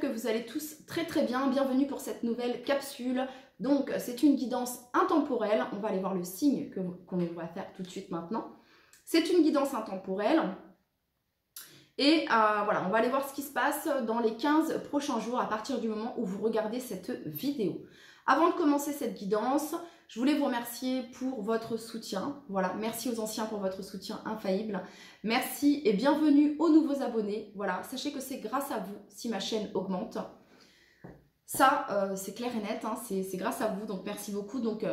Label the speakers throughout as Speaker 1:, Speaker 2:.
Speaker 1: que vous allez tous très très bien. Bienvenue pour cette nouvelle capsule. Donc, c'est une guidance intemporelle. On va aller voir le signe qu'on va faire tout de suite maintenant. C'est une guidance intemporelle. Et voilà, on va aller voir ce qui se passe dans les 15 prochains jours à partir du moment où vous regardez cette vidéo. Avant de commencer cette guidance, je voulais vous remercier pour votre soutien. Voilà, merci aux anciens pour votre soutien infaillible. Merci et bienvenue aux nouveaux abonnés. Voilà, sachez que c'est grâce à vous si ma chaîne augmente. Ça, c'est clair et net, hein, c'est grâce à vous, donc merci beaucoup. Donc,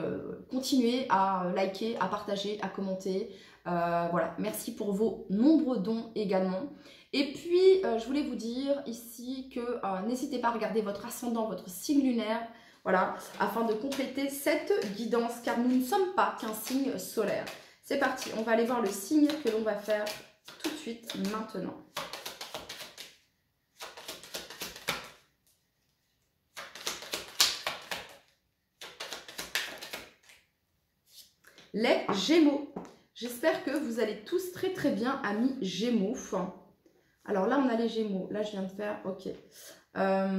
Speaker 1: continuez à liker, à partager, à commenter. Voilà, merci pour vos nombreux dons également. Et puis, je voulais vous dire ici que n'hésitez pas à regarder votre ascendant, votre signe lunaire, voilà, afin de compléter cette guidance, car nous ne sommes pas qu'un signe solaire. C'est parti, on va aller voir le signe que l'on va faire tout de suite maintenant. Les Gémeaux. J'espère que vous allez tous très très bien, amis Gémeaux. Alors là, on a les Gémeaux. Là, je viens de faire, ok. Alors.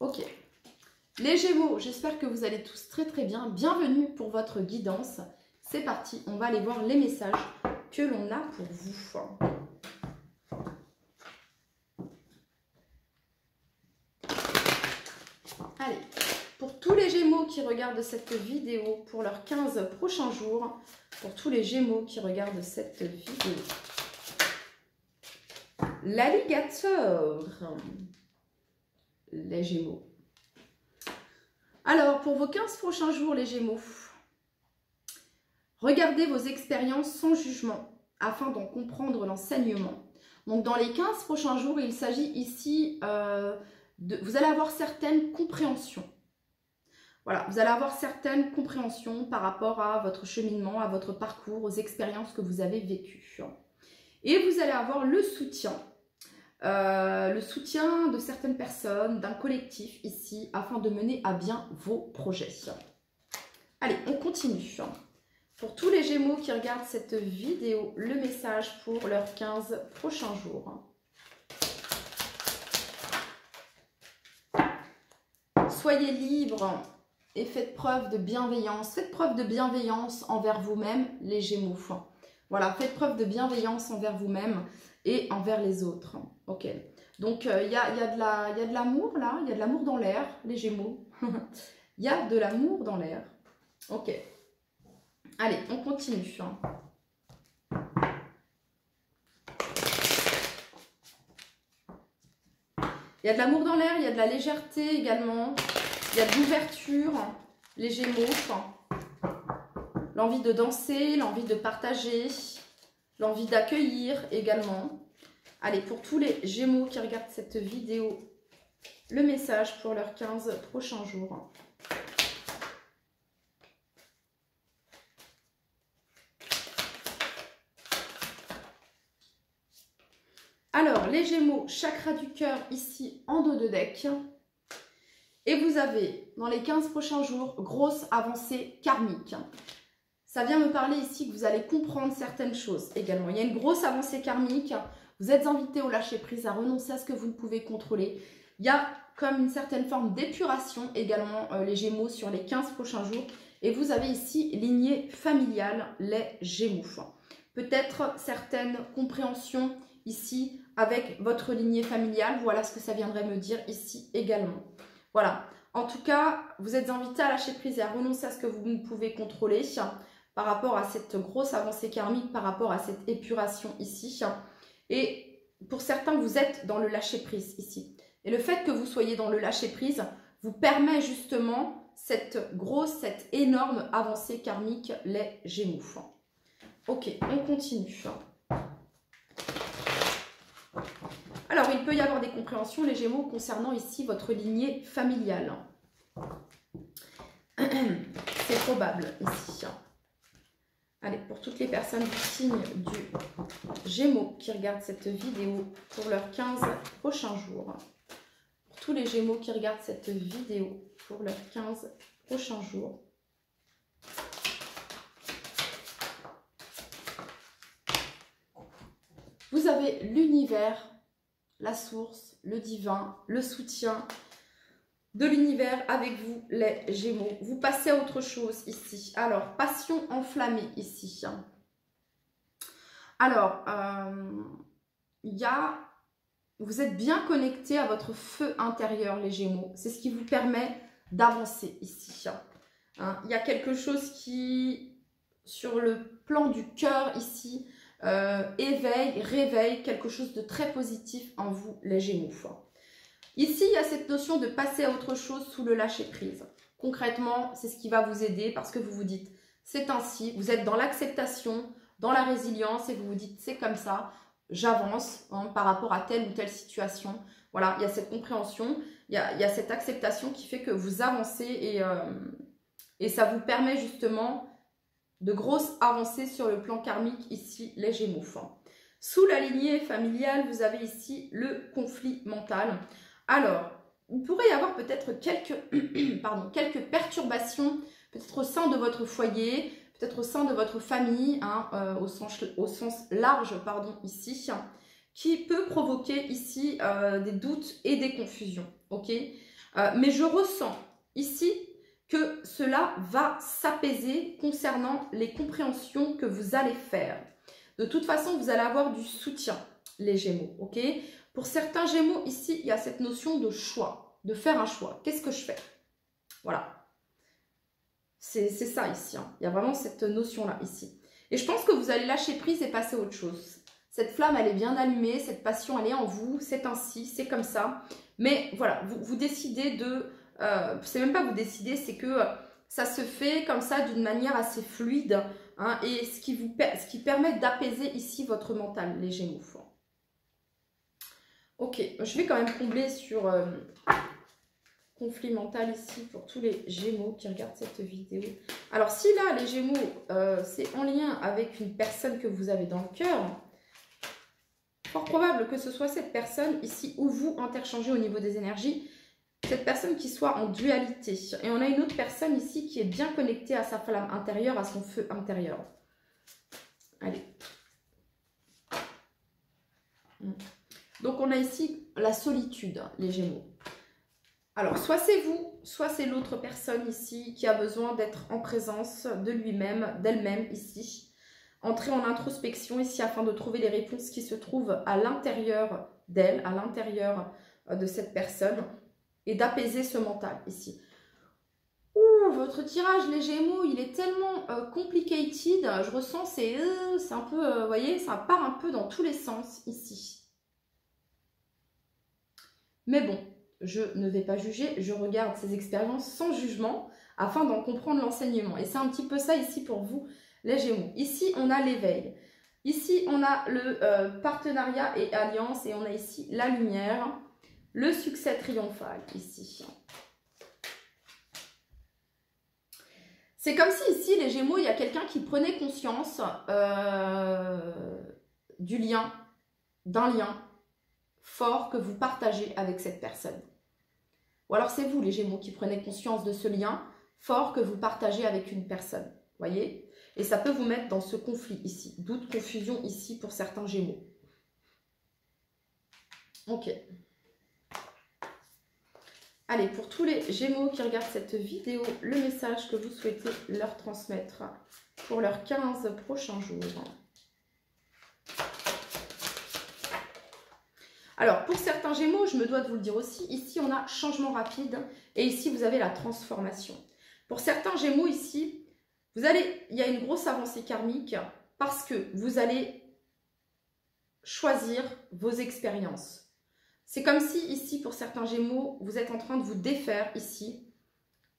Speaker 1: Ok. Les Gémeaux, j'espère que vous allez tous très très bien. Bienvenue pour votre guidance. C'est parti, on va aller voir les messages que l'on a pour vous. Allez, pour tous les Gémeaux qui regardent cette vidéo pour leurs 15 prochains jours, pour tous les Gémeaux qui regardent cette vidéo. L'alligator, les Gémeaux. Alors, pour vos 15 prochains jours, les Gémeaux, regardez vos expériences sans jugement afin d'en comprendre l'enseignement. Donc, dans les 15 prochains jours, il s'agit ici vous allez avoir certaines compréhensions. Voilà, vous allez avoir certaines compréhensions par rapport à votre cheminement, à votre parcours, aux expériences que vous avez vécues. Et vous allez avoir le soutien de certaines personnes, d'un collectif ici, afin de mener à bien vos projets. Allez, on continue. Pour tous les Gémeaux qui regardent cette vidéo, le message pour leurs 15 prochains jours. Soyez libres et faites preuve de bienveillance. Faites preuve de bienveillance envers vous-même, les Gémeaux. Voilà, faites preuve de bienveillance envers vous-même et envers les autres. Ok. Donc, il y a de l'amour là. Il y a de l'amour dans l'air, les Gémeaux. Il y a de l'amour dans l'air. Ok. Allez, on continue. Il y a de l'amour dans l'air, il y a de la légèreté également. Il y a de l'ouverture, les Gémeaux. L'envie de danser, l'envie de partager, l'envie d'accueillir également. Allez, pour tous les Gémeaux qui regardent cette vidéo, le message pour leurs 15 prochains jours. Alors, les Gémeaux, chakra du cœur ici en dos de deck. Et vous avez, dans les 15 prochains jours, grosse avancée karmique. Ça vient me parler ici que vous allez comprendre certaines choses également. Il y a une grosse avancée karmique. Vous êtes invité au lâcher-prise, à renoncer à ce que vous ne pouvez contrôler. Il y a comme une certaine forme d'épuration également, les Gémeaux, sur les 15 prochains jours. Et vous avez ici lignée familiale, les Gémeaux. Peut-être certaines compréhensions ici avec votre lignée familiale. Voilà ce que ça viendrait me dire ici également. Voilà. En tout cas, vous êtes invité à lâcher prise et à renoncer à ce que vous ne pouvez contrôler par rapport à cette grosse avancée karmique, par rapport à cette épuration ici. Et pour certains, vous êtes dans le lâcher prise ici. Et le fait que vous soyez dans le lâcher prise vous permet justement cette énorme avancée karmique, les Gémeaux. Ok, on continue. Alors, il peut y avoir des compréhensions, les Gémeaux, concernant ici votre lignée familiale. C'est probable ici. Allez, pour toutes les personnes du signe du Gémeaux qui regardent cette vidéo pour leurs 15 prochains jours. Pour tous les Gémeaux qui regardent cette vidéo pour leurs 15 prochains jours. Vous avez l'univers, la source, le divin, le soutien de l'univers avec vous, les Gémeaux. Vous passez à autre chose ici. Alors, passion enflammée ici. Alors, vous êtes bien connecté à votre feu intérieur, les Gémeaux. C'est ce qui vous permet d'avancer ici. Hein, il y a quelque chose qui, sur le plan du cœur ici, réveille quelque chose de très positif en vous, les Gémeaux. Ici, il y a cette notion de passer à autre chose sous le lâcher-prise. Concrètement, c'est ce qui va vous aider parce que vous vous dites, c'est ainsi, vous êtes dans l'acceptation, dans la résilience et vous vous dites, c'est comme ça, j'avance par rapport à telle ou telle situation. Voilà, il y a cette compréhension, il y a cette acceptation qui fait que vous avancez et ça vous permet justement de grosses avancées sur le plan karmique ici, les Gémeaux. Sous la lignée familiale, vous avez ici le conflit mental. Alors, il pourrait y avoir peut-être quelques perturbations, peut-être au sein de votre foyer, peut-être au sein de votre famille, hein, au sens large, pardon, ici, qui peut provoquer ici des doutes et des confusions, ok? Mais je ressens ici que cela va s'apaiser concernant les compréhensions que vous allez faire. De toute façon, vous allez avoir du soutien, les Gémeaux, ok? Pour certains Gémeaux, ici, il y a cette notion de choix, de faire un choix. Qu'est-ce que je fais? Voilà. C'est ça ici, hein. Il y a vraiment cette notion-là ici. Et je pense que vous allez lâcher prise et passer à autre chose. Cette flamme, elle est bien allumée, cette passion, elle est en vous, c'est ainsi, c'est comme ça. Mais voilà, vous décidez de... c'est même pas vous décidez, c'est que ça se fait comme ça d'une manière assez fluide, hein, et ce qui permet d'apaiser ici votre mental, les Gémeaux. Ok, je vais quand même combler sur conflit mental ici pour tous les Gémeaux qui regardent cette vidéo. Alors si là, les Gémeaux, c'est en lien avec une personne que vous avez dans le cœur, fort probable que ce soit cette personne ici où vous interchangez au niveau des énergies, cette personne qui soit en dualité. Et on a une autre personne ici qui est bien connectée à sa flamme intérieure, à son feu intérieur. Allez. Donc, on a ici la solitude, les Gémeaux. Alors, soit c'est vous, soit c'est l'autre personne ici qui a besoin d'être en présence de lui-même, d'elle-même ici. Entrer en introspection ici afin de trouver les réponses qui se trouvent à l'intérieur d'elle, à l'intérieur de cette personne et d'apaiser ce mental ici. Ouh, votre tirage, les Gémeaux, il est tellement complicated. Je ressens, c'est un peu, vous voyez, ça part un peu dans tous les sens ici. Mais bon, je ne vais pas juger, je regarde ces expériences sans jugement afin d'en comprendre l'enseignement. Et c'est un petit peu ça ici pour vous, les Gémeaux. Ici, on a l'éveil. Ici, on a le partenariat et alliance et on a ici la lumière, le succès triomphal ici. C'est comme si ici, les Gémeaux, il y a quelqu'un qui prenait conscience du lien, d'un lien fort que vous partagez avec cette personne. Ou alors c'est vous, les Gémeaux, qui prenez conscience de ce lien fort que vous partagez avec une personne. Voyez? Et ça peut vous mettre dans ce conflit ici. Doute, confusion ici pour certains Gémeaux. Ok. Allez, pour tous les Gémeaux qui regardent cette vidéo, le message que vous souhaitez leur transmettre pour leurs 15 prochains jours. Alors, pour certains Gémeaux, je me dois de vous le dire aussi, ici on a changement rapide et ici vous avez la transformation. Pour certains Gémeaux ici, il y a une grosse avancée karmique parce que vous allez choisir vos expériences. C'est comme si ici, pour certains Gémeaux, vous êtes en train de vous défaire ici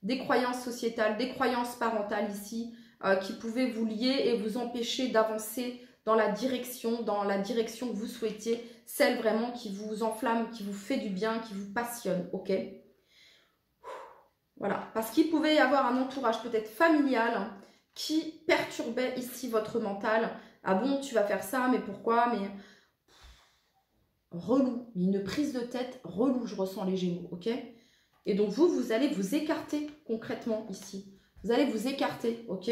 Speaker 1: des croyances sociétales, des croyances parentales ici qui pouvaient vous lier et vous empêcher d'avancer dans la direction que vous souhaitiez, celle vraiment qui vous enflamme, qui vous fait du bien, qui vous passionne, ok? Voilà, parce qu'il pouvait y avoir un entourage peut-être familial qui perturbait ici votre mental. Ah bon, tu vas faire ça, mais pourquoi? Mais relou, une prise de tête relou, je ressens les Gémeaux, ok? Et donc vous allez vous écarter concrètement ici. Vous allez vous écarter, ok?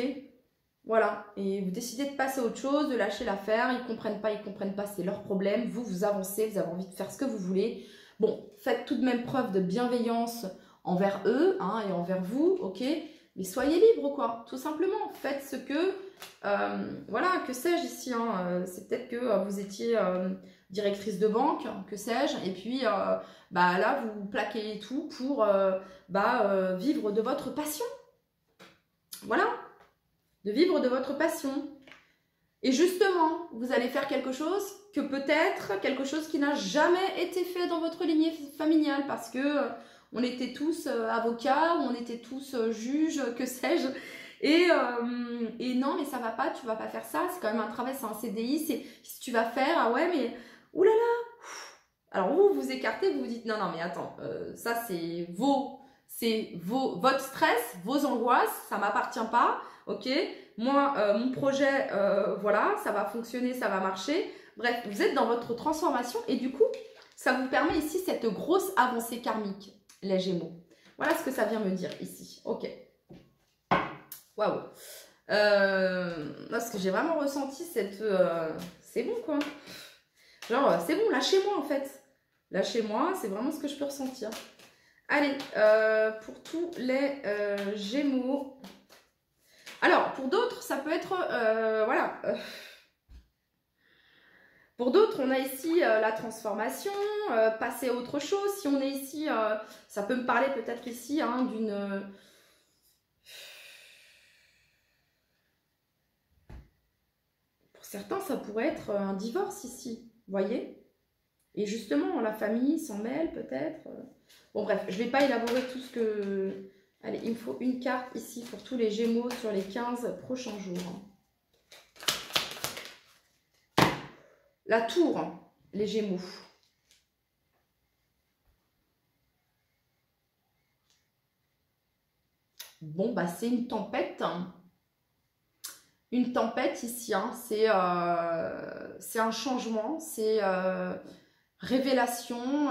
Speaker 1: Voilà, et vous décidez de passer à autre chose, de lâcher l'affaire, ils comprennent pas, c'est leur problème. Vous avancez, vous avez envie de faire ce que vous voulez. Bon, faites tout de même preuve de bienveillance envers eux hein, et envers vous, ok? Mais soyez libre, quoi, tout simplement. Faites ce que, voilà, que sais-je ici, hein, c'est peut-être que vous étiez directrice de banque, que sais-je, et puis bah, là, vous plaquez tout pour vivre de votre passion. Voilà, de vivre de votre passion. Et justement, vous allez faire quelque chose que peut-être, quelque chose qui n'a jamais été fait dans votre lignée familiale, parce que on était tous avocats, on était tous juges, que sais-je. Et non, mais ça va pas, tu vas pas faire ça, c'est quand même un travail, c'est un CDI, c'est si tu vas faire, ah ouais, mais oulala. Alors vous vous écartez, vous vous dites non, non, mais attends, ça c'est votre stress, vos angoisses, ça m'appartient pas, ok? Moi, mon projet, voilà, ça va fonctionner, ça va marcher. Bref, vous êtes dans votre transformation et du coup, ça vous permet ici cette grosse avancée karmique, les Gémeaux. Voilà ce que ça vient me dire ici. Ok. Waouh. Parce que j'ai vraiment ressenti cette... c'est bon, quoi. Genre, c'est bon, lâchez-moi, en fait. Lâchez-moi, c'est vraiment ce que je peux ressentir. Allez, pour tous les Gémeaux... Alors, pour d'autres, ça peut être... voilà. Pour d'autres, on a ici la transformation, passer à autre chose. Si on est ici, ça peut me parler peut-être ici hein, d'une... Pour certains, ça pourrait être un divorce ici, vous voyez? Et justement, la famille s'en mêle peut-être. Bon bref, je ne vais pas élaborer tout ce que... Allez, il me faut une carte ici pour tous les Gémeaux sur les 15 prochains jours. La tour, les Gémeaux. Bon, bah c'est une tempête. Une tempête ici, hein. C'est un changement, c'est révélation.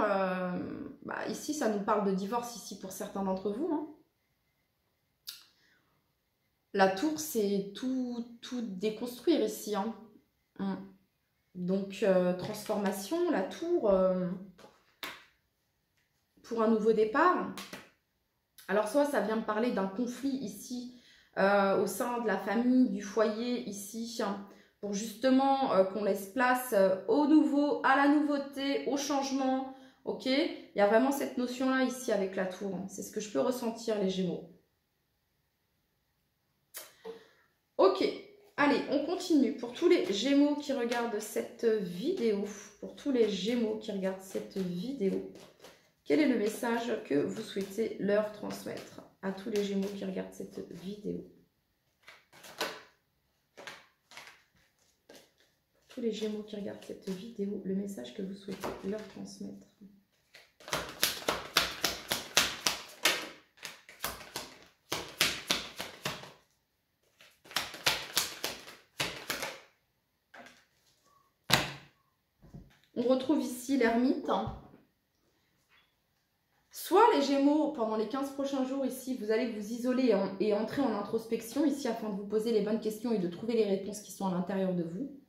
Speaker 1: Bah, ici, ça nous parle de divorce ici pour certains d'entre vous. Hein. La tour, c'est tout déconstruire ici. Hein. Donc, transformation, la tour, pour un nouveau départ. Alors, soit ça vient me parler d'un conflit ici, au sein de la famille, du foyer ici, hein, pour justement qu'on laisse place au nouveau, à la nouveauté, au changement. Ok, il y a vraiment cette notion-là ici avec la tour. Hein. C'est ce que je peux ressentir, les Gémeaux. Ok. Allez, on continue. Pour tous les Gémeaux qui regardent cette vidéo, quel est le message que vous souhaitez leur transmettre à tous les Gémeaux qui regardent cette vidéo? Pour tous les Gémeaux qui regardent cette vidéo, le message que vous souhaitez leur transmettre. On retrouve ici l'ermite. Soit les Gémeaux, pendant les 15 prochains jours ici, vous allez vous isoler et entrer en introspection ici afin de vous poser les bonnes questions et de trouver les réponses qui sont à l'intérieur de vous.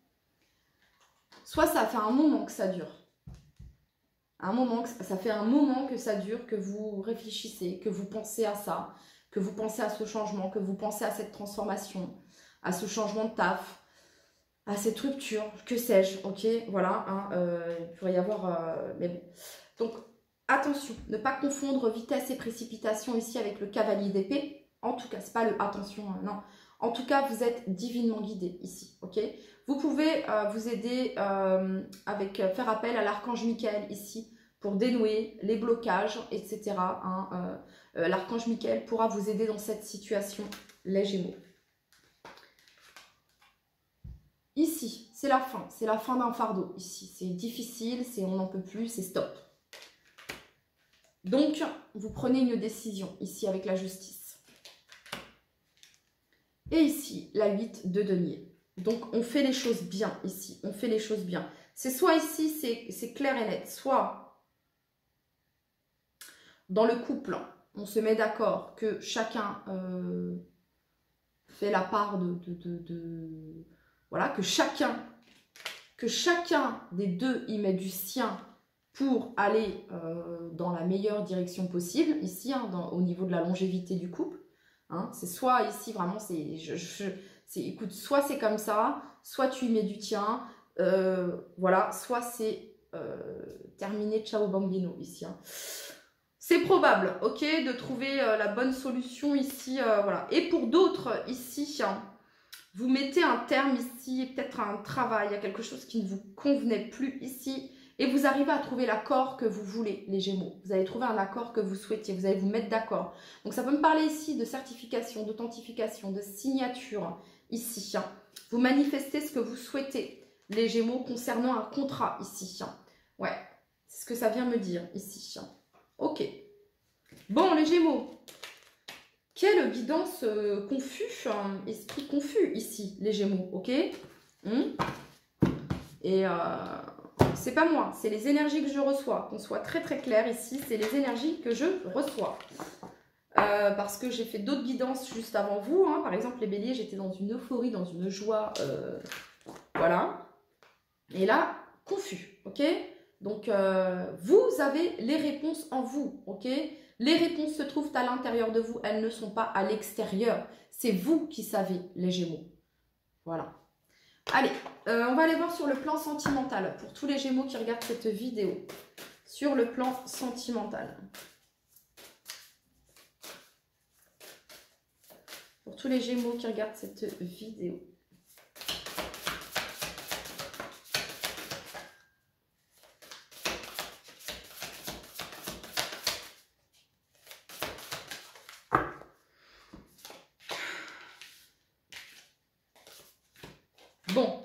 Speaker 1: Soit ça fait un moment que ça dure. Ça fait un moment que ça dure, que vous réfléchissez, que vous pensez à ça, que vous pensez à ce changement, que vous pensez à cette transformation, à ce changement de taf, à cette rupture, que sais-je, ok, voilà, hein, il pourrait y avoir, mais bon. Donc, attention, ne pas confondre vitesse et précipitation ici avec le cavalier d'épée, en tout cas, c'est pas le attention, non, en tout cas, vous êtes divinement guidé ici, ok. Vous pouvez vous aider faire appel à l'archange Michael ici, pour dénouer les blocages, etc. Hein, l'archange Michael pourra vous aider dans cette situation, les Gémeaux. Ici, c'est la fin d'un fardeau. Ici, c'est difficile, on n'en peut plus, c'est stop. Donc, vous prenez une décision ici avec la justice. Et ici, la 8 de denier. Donc, on fait les choses bien ici, on fait les choses bien. C'est soit ici, c'est clair et net, soit dans le couple, on se met d'accord que chacun fait la part voilà, que chacun des deux y met du sien pour aller dans la meilleure direction possible, ici, hein, au niveau de la longévité du couple. Hein, c'est soit ici, vraiment, écoute, soit c'est comme ça, soit tu y mets du tien, voilà, soit c'est terminé, ciao bambino, ici. Hein. C'est probable, ok, de trouver la bonne solution ici, voilà. Et pour d'autres, ici, hein, vous mettez un terme ici, peut-être à un travail, à quelque chose qui ne vous convenait plus ici, et vous arrivez à trouver l'accord que vous voulez, les Gémeaux. Vous allez trouver un accord que vous souhaitiez, vous allez vous mettre d'accord. Donc ça peut me parler ici de certification, d'authentification, de signature, ici. Hein. Vous manifestez ce que vous souhaitez, les Gémeaux, concernant un contrat, ici. Hein. Ouais, c'est ce que ça vient me dire, ici. Hein. Ok. Bon, les Gémeaux. Quelle guidance confus, esprit confus ici, les Gémeaux, ok. Et c'est pas moi, c'est les énergies que je reçois. Qu'on soit très très clair ici, c'est les énergies que je reçois. Parce que j'ai fait d'autres guidances juste avant vous. Hein. Par exemple, les béliers, j'étais dans une euphorie, dans une joie. Voilà. Et là, confus, ok. Donc, vous avez les réponses en vous, ok. Les réponses se trouvent à l'intérieur de vous, elles ne sont pas à l'extérieur. C'est vous qui savez, les Gémeaux. Voilà. Allez, on va aller voir sur le plan sentimental, pour tous les Gémeaux qui regardent cette vidéo. Sur le plan sentimental. Pour tous les Gémeaux qui regardent cette vidéo. Bon,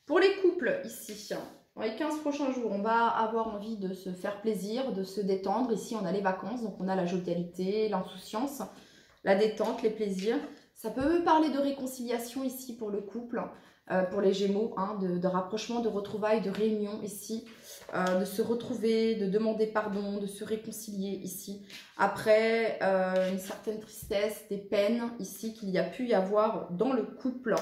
Speaker 1: pour les couples ici, dans les 15 prochains jours, on va avoir envie de se faire plaisir, de se détendre. Ici, on a les vacances, donc on a la jovialité, l'insouciance, la détente, les plaisirs. Ça peut me parler de réconciliation ici pour le couple, pour les Gémeaux, hein, de rapprochement, de retrouvailles, de réunion ici, de se retrouver, de demander pardon, de se réconcilier ici. Après, une certaine tristesse, des peines ici qu'il y a pu y avoir dans le couple.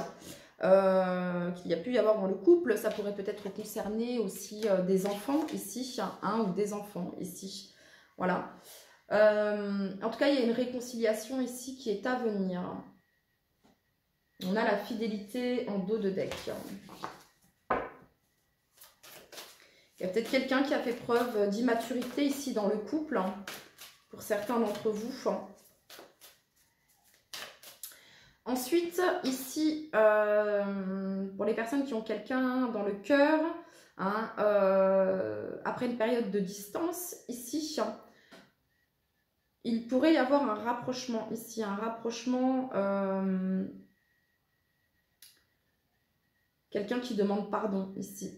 Speaker 1: Ça pourrait peut-être concerner aussi des enfants ici, hein, ou des enfants ici, voilà. En tout cas, il y a une réconciliation ici qui est à venir. On a la fidélité en dos de deck. Il y a peut-être quelqu'un qui a fait preuve d'immaturité ici dans le couple, hein, pour certains d'entre vous. Ensuite, ici, pour les personnes qui ont quelqu'un dans le cœur, hein, après une période de distance, ici, il pourrait y avoir un rapprochement ici, un rapprochement, quelqu'un qui demande pardon ici.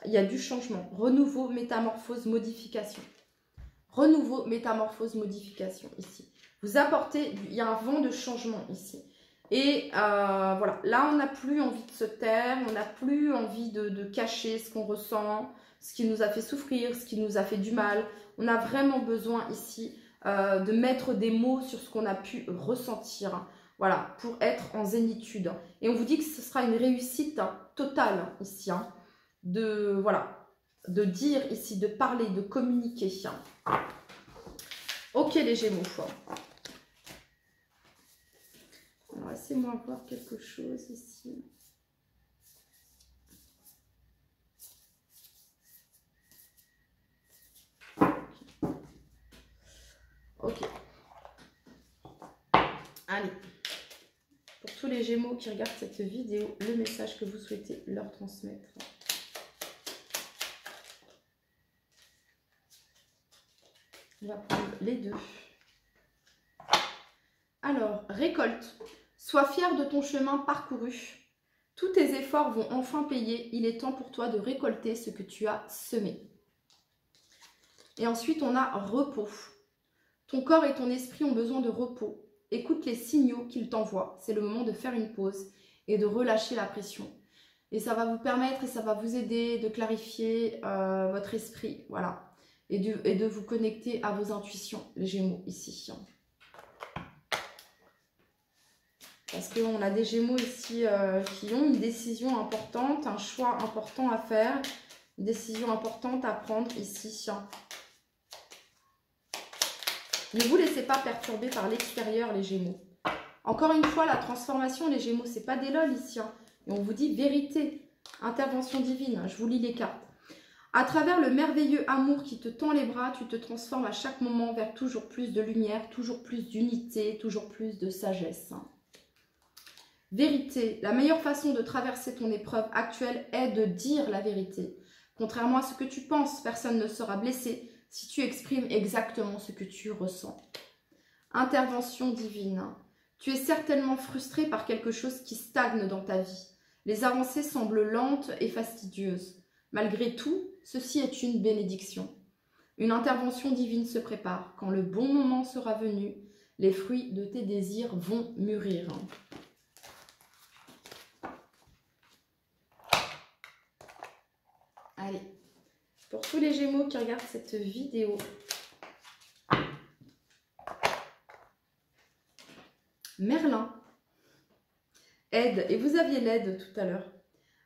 Speaker 1: Il y a du changement, renouveau, métamorphose, modification. Renouveau, métamorphose, modification ici. Vous apportez, il y a un vent de changement ici. Et voilà, là on n'a plus envie de se taire, on n'a plus envie de cacher ce qu'on ressent, ce qui nous a fait souffrir, ce qui nous a fait du mal. On a vraiment besoin ici de mettre des mots sur ce qu'on a pu ressentir. Voilà, pour être en zénitude. Et on vous dit que ce sera une réussite totale ici, hein. Voilà, de dire ici, de parler, de communiquer. Ok les Gémeaux. Alors laissez-moi voir quelque chose ici. Ok. Allez. Pour tous les Gémeaux qui regardent cette vidéo, le message que vous souhaitez leur transmettre. On va prendre les deux. Alors, récolte. Sois fier de ton chemin parcouru. Tous tes efforts vont enfin payer. Il est temps pour toi de récolter ce que tu as semé. Et ensuite, on a repos. Ton corps et ton esprit ont besoin de repos. Écoute les signaux qu'ils t'envoient. C'est le moment de faire une pause et de relâcher la pression. Et ça va vous permettre et ça va vous aider de clarifier votre esprit, voilà. Et de vous connecter à vos intuitions, les Gémeaux, ici. Parce qu'on a des Gémeaux ici qui ont une décision importante, un choix important à faire, une décision importante à prendre ici. Ne vous laissez pas perturber par l'extérieur, les Gémeaux. Encore une fois, la transformation, les Gémeaux, c'est pas des lol ici. Et on vous dit vérité, intervention divine. Je vous lis les cartes. À travers le merveilleux amour qui te tend les bras, tu te transformes à chaque moment vers toujours plus de lumière, toujours plus d'unité, toujours plus de sagesse. Vérité, la meilleure façon de traverser ton épreuve actuelle est de dire la vérité. Contrairement à ce que tu penses, personne ne sera blessé si tu exprimes exactement ce que tu ressens. Intervention divine. Tu es certainement frustré par quelque chose qui stagne dans ta vie. Les avancées semblent lentes et fastidieuses. Malgré tout, ceci est une bénédiction. Une intervention divine se prépare. Quand le bon moment sera venu, les fruits de tes désirs vont mûrir. Allez, pour tous les Gémeaux qui regardent cette vidéo, Merlin, aide, et vous aviez l'aide tout à l'heure.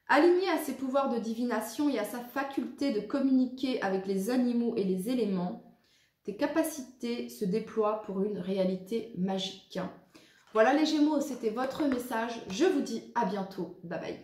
Speaker 1: Aligné à ses pouvoirs de divination et à sa faculté de communiquer avec les animaux et les éléments, tes capacités se déploient pour une réalité magique. Voilà les Gémeaux, c'était votre message. Je vous dis à bientôt. Bye bye.